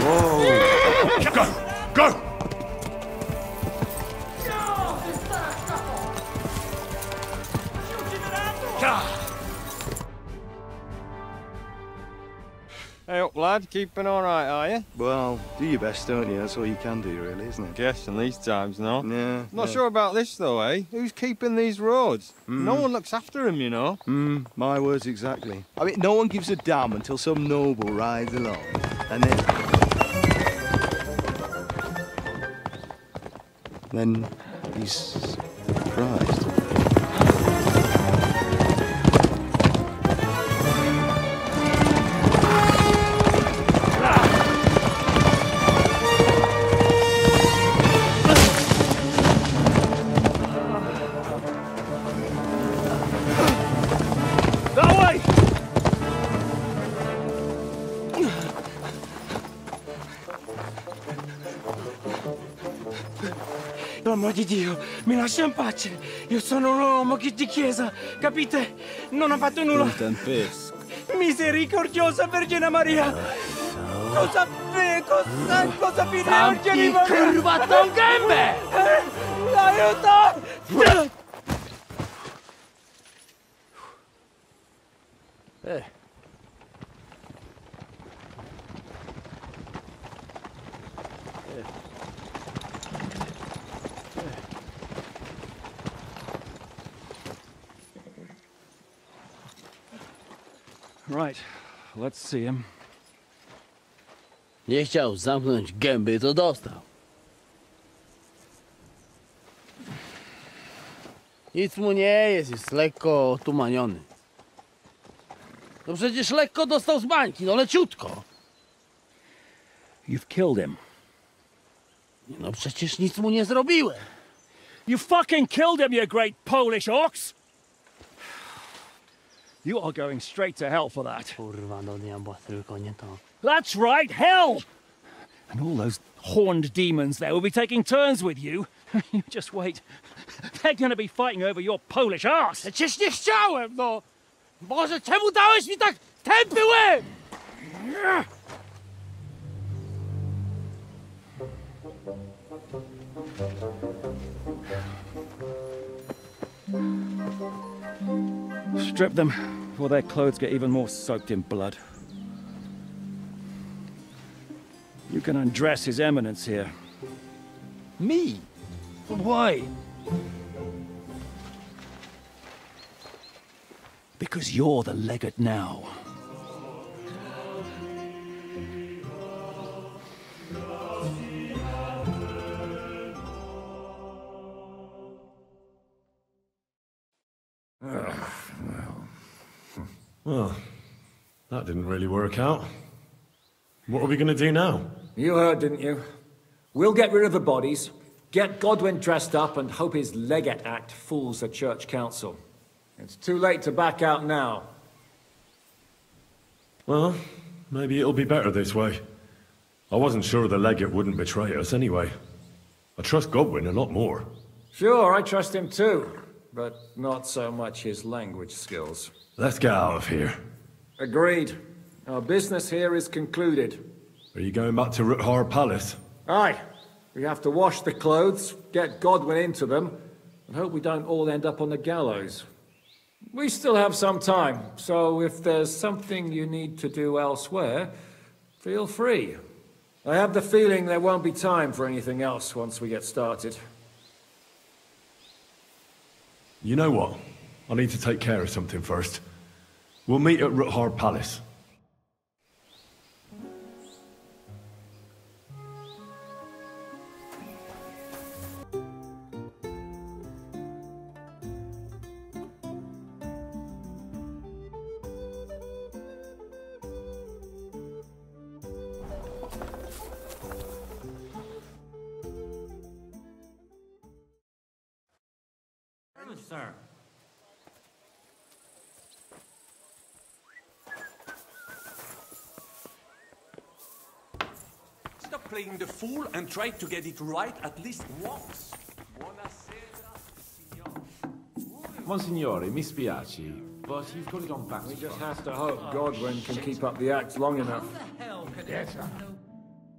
Whoa! Go! Go! Hey up, lad. Keeping all right, are you? Well, do your best, don't you? That's all you can do, really, isn't it? Guess in these times, no? Yeah. Not sure about this, though, eh? Who's keeping these roads? No one looks after them, you know. My words exactly. I mean, no one gives a damn until some noble rides along, and then he's surprised. L'uomo di Dio, mi lascia in pace. Io sono un uomo di chiesa, capite? Non ho fatto nulla. Misericordiosa Vergine Maria. Cosa fine oggi di curvato un gambe! Aiuto! Right, let's see him. Nie chciał zamknąć gęby, to dostał. Nic mu nie jest lekko otumaniony. No przecież lekko dostał z bańki, no leciutko. You've killed him. No przecież nic mu nie zrobiłem. You fucking killed him, you great Polish ox! You are going straight to hell for that. Kurwa, do diabła, tylko nie to. That's right, hell! And all those horned demons there will be taking turns with you. You just wait. They're gonna be fighting over your Polish arse. Przecież nie chciałem, no! Boże, czemu dałeś mi tak tępy łeb? Strip them before their clothes get even more soaked in blood. You can undress His Eminence here. Me? But why? Because you're the legate now. Well, that didn't really work out. What are we going to do now? You heard, didn't you? We'll get rid of the bodies, get Godwin dressed up, and hope his Legate Act fools the Church Council. It's too late to back out now. Well, maybe it'll be better this way. I wasn't sure the legate wouldn't betray us anyway. I trust Godwin a lot more. Sure, I trust him too, but not so much his language skills. Let's get out of here. Agreed. Our business here is concluded. Are you going back to Rothar Palace? Aye. We have to wash the clothes, get Godwin into them, and hope we don't all end up on the gallows. We still have some time, so if there's something you need to do elsewhere, feel free. I have the feeling there won't be time for anything else once we get started. You know what? I need to take care of something first. We'll meet at Rothar Palace. Sir. Stop playing the fool and try to get it right at least once. Monsignore, mi spiace, but you've got it on back. We just have to hope Godwin can keep up the act long enough.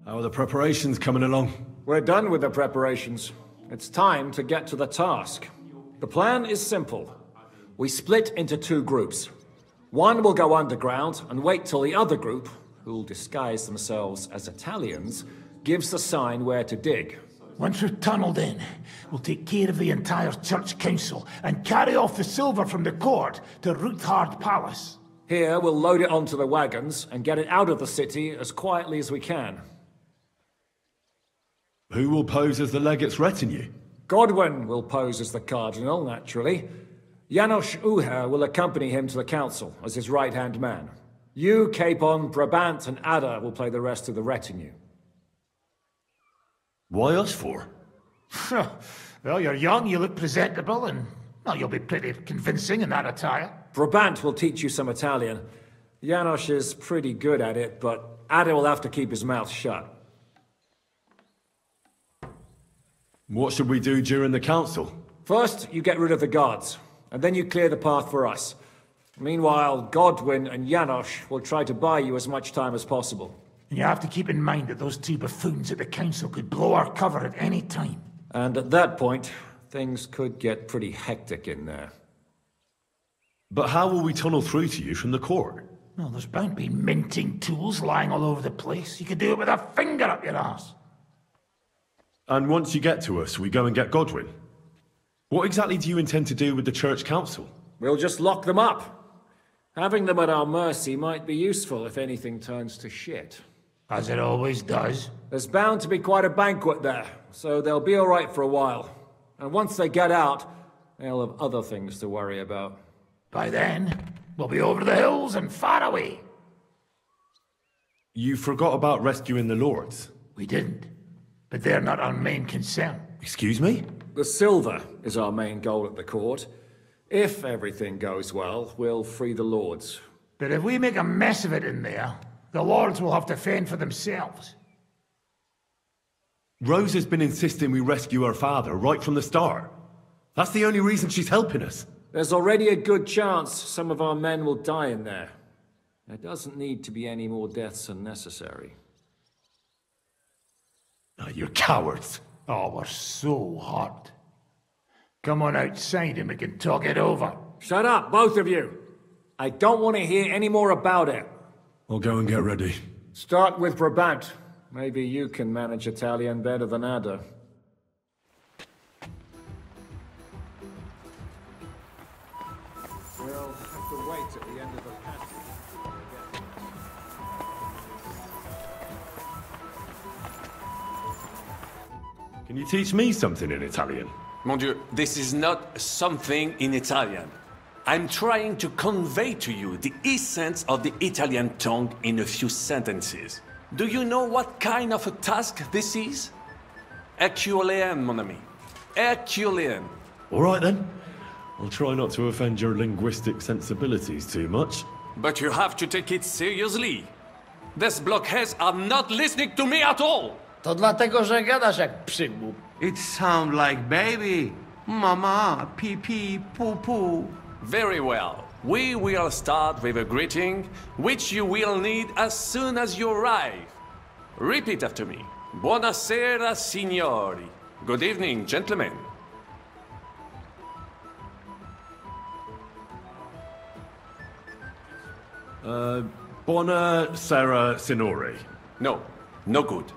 How are the preparations coming along? We're done with the preparations. It's time to get to the task. The plan is simple. We split into two groups. One will go underground and wait till the other group, who'll disguise themselves as Italians, gives the sign where to dig. Once we're tunneled in, we'll take care of the entire church council and carry off the silver from the court to Rothar Palace. Here, we'll load it onto the wagons and get it out of the city as quietly as we can. Who will pose as the legate's retinue? Godwin will pose as the cardinal, naturally. Janos Uher will accompany him to the council as his right-hand man. You, Capon, Brabant, and Ada will play the rest of the retinue. Why us for? Well, you're young, you look presentable, and well, you'll be pretty convincing in that attire. Brabant will teach you some Italian. Janos is pretty good at it, but Ada will have to keep his mouth shut. What should we do during the council? First, you get rid of the guards, and then you clear the path for us. Meanwhile, Godwin and Janos will try to buy you as much time as possible. And you have to keep in mind that those two buffoons at the council could blow our cover at any time. And at that point, things could get pretty hectic in there. But how will we tunnel through to you from the court? Well, there's bound to be minting tools lying all over the place. You could do it with a finger up your ass. And once you get to us, we go and get Godwin. What exactly do you intend to do with the church council? We'll just lock them up. Having them at our mercy might be useful if anything turns to shit. As it always does. There's bound to be quite a banquet there, so they'll be all right for a while. And once they get out, they'll have other things to worry about. By then, we'll be over the hills and far away. You forgot about rescuing the lords. We didn't. But they're not our main concern. Excuse me? The silver is our main goal at the court. If everything goes well, we'll free the lords. But if we make a mess of it in there, the lords will have to fend for themselves. Rose has been insisting we rescue her father right from the start. That's the only reason she's helping us. There's already a good chance some of our men will die in there. There doesn't need to be any more deaths than necessary. Oh, you're cowards. Oh, we're so hot. Come on outside and we can talk it over. Shut up, both of you. I don't want to hear any more about it. I'll go and get ready. Start with Brabant. Maybe you can manage Italian better than Ada. We'll have to wait at the end of the passage. Can you teach me something in Italian? Mon Dieu, this is not something in Italian. I'm trying to convey to you the essence of the Italian tongue in a few sentences. Do you know what kind of a task this is? Herculean, mon ami. Herculean. All right then. I'll try not to offend your linguistic sensibilities too much. But you have to take it seriously. These blockheads are not listening to me at all. To dlatego, że gadasz jak przygłup. It sounds like baby. Mama, pee pee, poo poo. Very well. We will start with a greeting, which you will need as soon as you arrive. Repeat after me. Buonasera, signori. Good evening, gentlemen. Buonasera, signori. No, no good.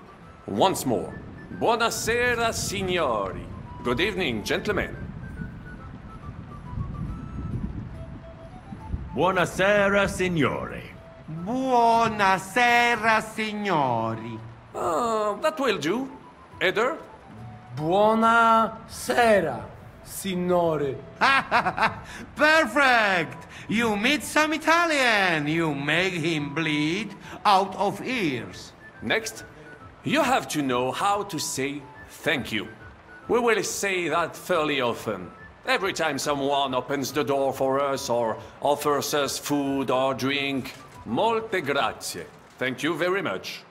Once more. Buonasera, signori. Good evening, gentlemen. Buonasera, signori. Buonasera, signori. That will do. Eder? Buonasera, signore. Perfect! You meet some Italian. You make him bleed out of ears. Next, you have to know how to say thank you. We will say that fairly often. Every time someone opens the door for us or offers us food or drink. Molte grazie. Thank you very much.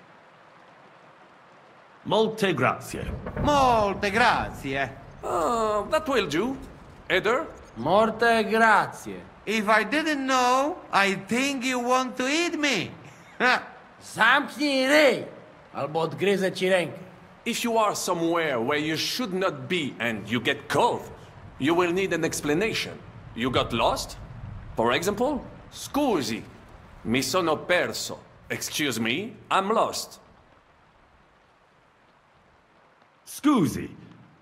Molte grazie. Molte grazie. That will do. Eder? Molte grazie. If I didn't know, I think you want to eat me. Zamknij ryj, albo odgryzę ci rękę. If you are somewhere where you should not be and you get cold, you will need an explanation. You got lost? For example, scusi, mi sono perso. Excuse me, I'm lost. Scusi,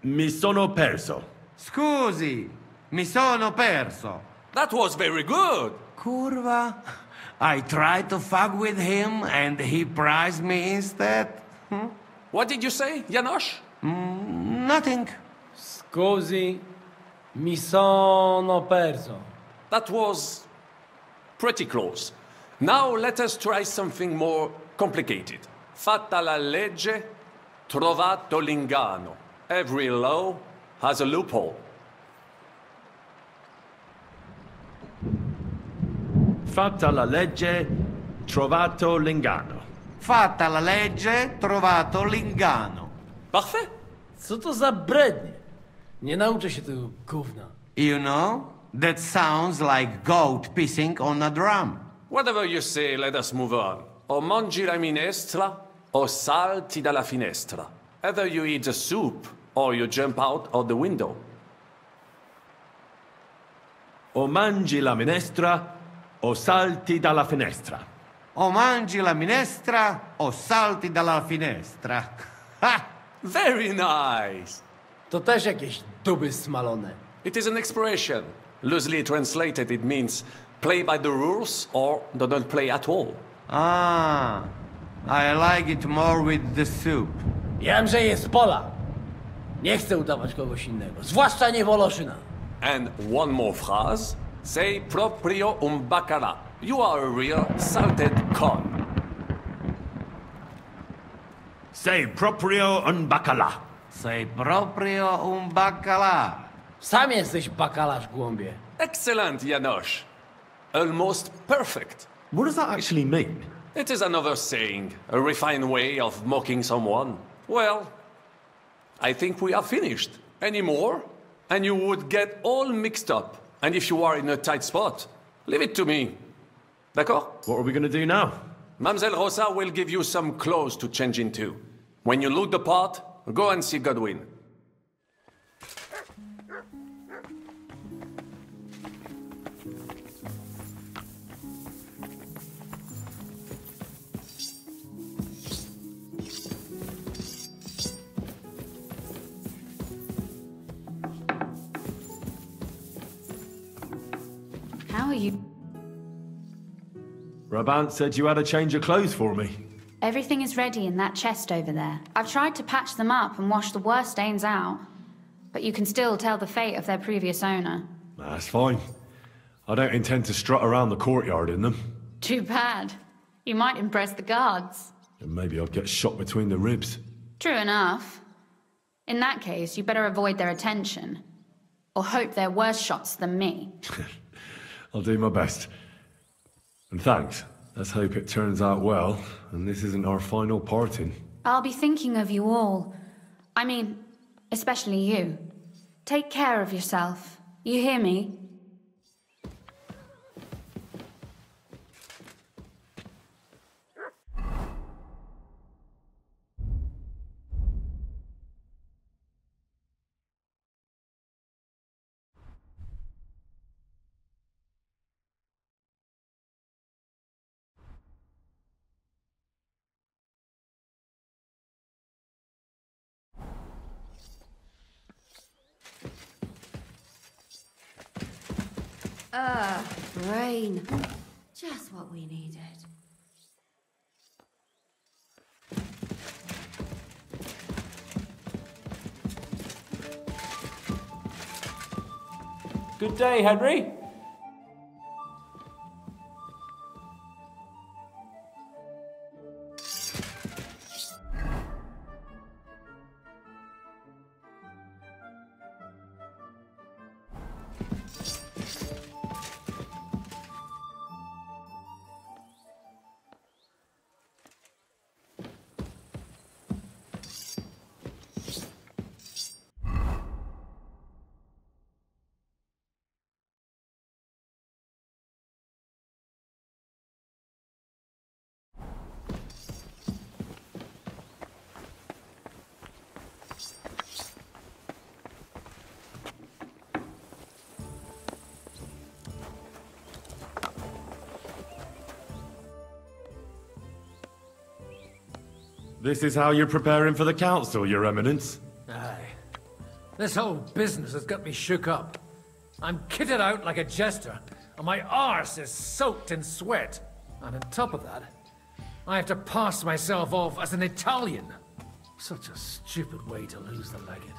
mi sono perso. Scusi, mi sono perso. That was very good. Curva. I tried to fuck with him and he prized me instead. What did you say, Janosch? Nothing. Scusi, mi sono perso. That was pretty close. Now let us try something more complicated. Fatta la legge, trovato l'inganno. Every law has a loophole. Fatta la legge, trovato l'inganno. Fatta la legge, trovato l'inganno. Parfait. Co to za brednie? Nie nauczę się tego gówna. You know, that sounds like goat pissing on a drum. Whatever you say, let us move on. O mangi la minestra, o salti dalla finestra. Either you eat the soup, or you jump out of the window. O mangi la minestra, o salti dalla finestra. O mangi la minestra, o salti dalla finestra. Ha! Very nice. To też jakieś duby smalone. It is an expression. Loosely translated, it means play by the rules or don't play at all. Ah, I like it more with the soup. Wiem, że jest Pola. Nie chcę udawać kogoś innego, zwłaszcza nie Woloszyna. And one more phrase. Sei proprio un bacala. You are a real salted con. Sei proprio un bacala. Sei proprio un bacala. Sam jesteś bakalarz, głąbie. Excellent, Janosch. Almost perfect. What does that actually mean? It is another saying, a refined way of mocking someone. Well, I think we are finished. Any more? And you would get all mixed up. And if you are in a tight spot, leave it to me. D'accord? What are we going to do now? Mademoiselle Rosa will give you some clothes to change into. When you look the part, go and see Godwin. How are you? Brabant said you had a change of clothes for me. Everything is ready in that chest over there. I've tried to patch them up and wash the worst stains out, but you can still tell the fate of their previous owner. That's fine. I don't intend to strut around the courtyard in them. Too bad. You might impress the guards. And maybe I'd get shot between the ribs. True enough. In that case, you better avoid their attention. Or hope they're worse shots than me. I'll do my best. And thanks. Let's hope it turns out well, and this isn't our final parting. I'll be thinking of you all. I mean, Especially you. Take care of yourself. You hear me? Rain. Just what we needed. Good day, Henry. This is how you're preparing for the council, Your Eminence? Aye. This whole business has got me shook up. I'm kitted out like a jester, and my arse is soaked in sweat. And on top of that, I have to pass myself off as an Italian. Such a stupid way to lose the legate.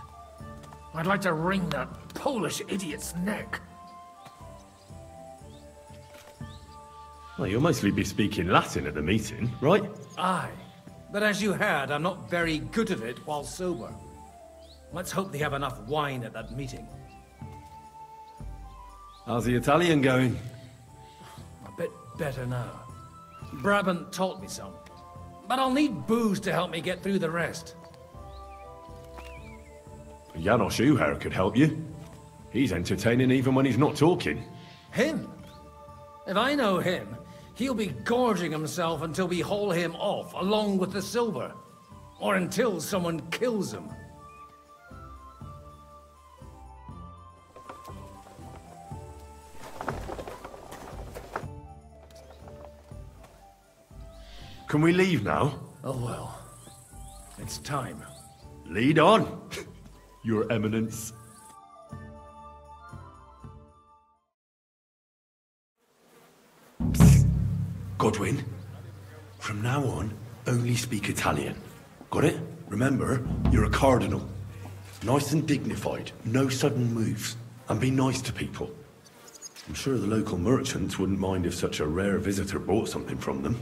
I'd like to wring that Polish idiot's neck. Well, you'll mostly be speaking Latin at the meeting, right? Aye. But as you heard, I'm not very good at it while sober. Let's hope they have enough wine at that meeting. How's the Italian going? A bit better now. Brabant taught me some. But I'll need booze to help me get through the rest. Janos Uher could help you. He's entertaining even when he's not talking. Him? If I know him, he'll be gorging himself until we haul him off, along with the silver. Or until someone kills him. Can we leave now? Oh well. It's time. Lead on, Your Eminence. Godwin, from now on, only speak Italian. Got it? Remember, you're a cardinal. Nice and dignified, no sudden moves, and be nice to people. I'm sure the local merchants wouldn't mind if such a rare visitor bought something from them.